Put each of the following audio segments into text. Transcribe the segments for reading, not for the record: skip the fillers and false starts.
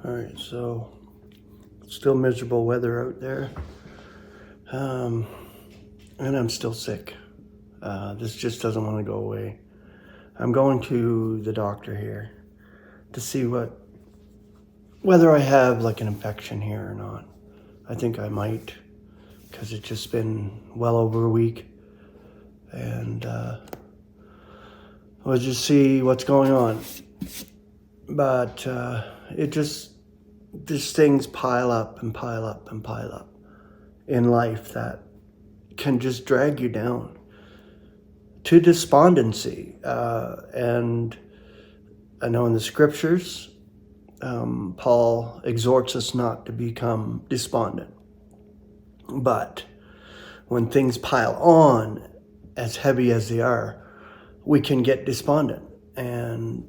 All right, so still miserable weather out there. And I'm still sick. This just doesn't want to go away. I'm going to the doctor here to see whether I have like an infection here or not. I think I might, because it's just been well over a week. And we'll just see what's going on. But these things pile up and pile up and pile up in life that can just drag you down to despondency. And I know in the scriptures, Paul exhorts us not to become despondent. But when things pile on as heavy as they are, we can get despondent. And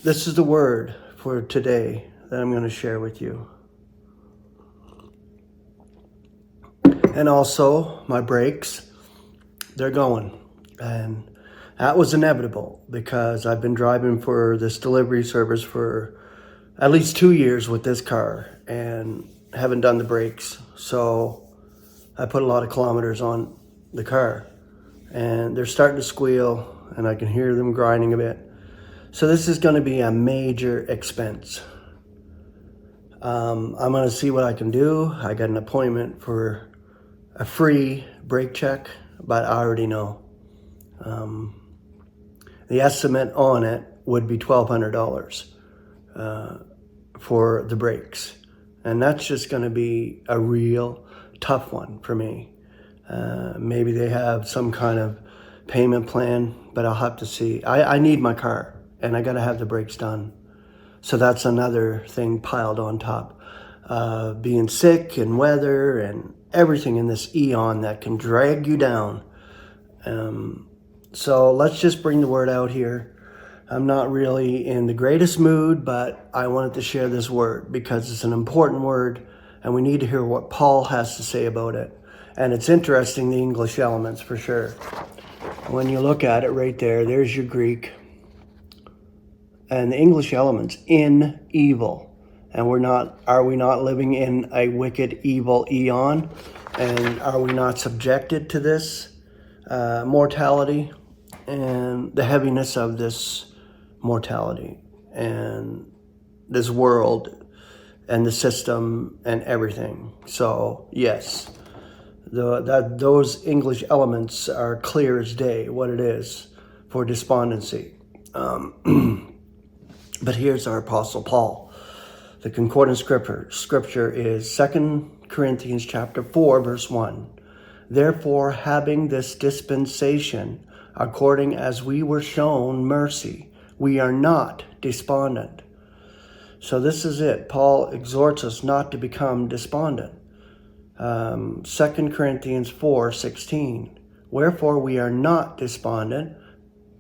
this is the word for today that I'm going to share with you. And also my brakes, they're going. And that was inevitable because I've been driving for this delivery service for at least 2 years with this car and haven't done the brakes. So I put a lot of kilometers on the car and they're starting to squeal and I can hear them grinding a bit. So this is going to be a major expense. I'm going to see what I can do. I got an appointment for a free brake check, but I already know. The estimate on it would be $1,200 for the brakes. And that's just going to be a real tough one for me. Maybe they have some kind of payment plan, but I'll have to see. I need my car and I got to have the brakes done. So that's another thing piled on top. Being sick and weather and everything in this eon that can drag you down. So let's just bring the word out here. I'm not really in the greatest mood, but I wanted to share this word because it's an important word and we need to hear what Paul has to say about it. And it's interesting, the English elements for sure. When you look at it right there, there's your Greek. And the English elements, in evil. And are we not living in a wicked, evil eon? And are we not subjected to this mortality and the heaviness of this mortality and this world and the system and everything? So yes, those English elements are clear as day what it is for despondency. But here's our Apostle Paul. The concordant scripture is 2 Corinthians chapter 4, verse 1. Therefore, having this dispensation, according as we were shown mercy, we are not despondent. So this is it. Paul exhorts us not to become despondent. 2 Corinthians 4:16. Wherefore we are not despondent,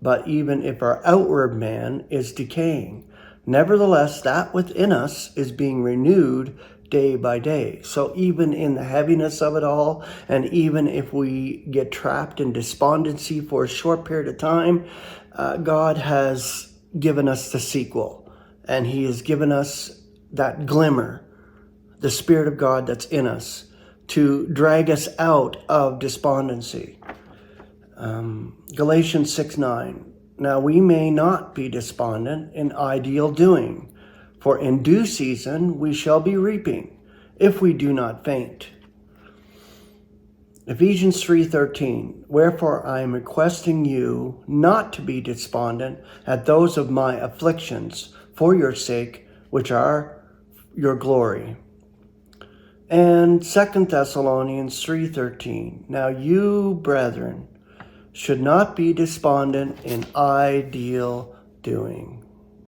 but even if our outward man is decaying, nevertheless that within us is being renewed day by day. So even in the heaviness of it all, and even if we get trapped in despondency for a short period of time, God has given us the sequel. And he has given us that glimmer, the Spirit of God that's in us, to drag us out of despondency. Galatians 6:9. Now we may not be despondent in ideal doing, for in due season we shall be reaping, if we do not faint. Ephesians 3:13. Wherefore I am requesting you not to be despondent at those of my afflictions, for your sake, which are your glory. And 2 Thessalonians 3:13. Now you, brethren, should not be despondent in ideal doing.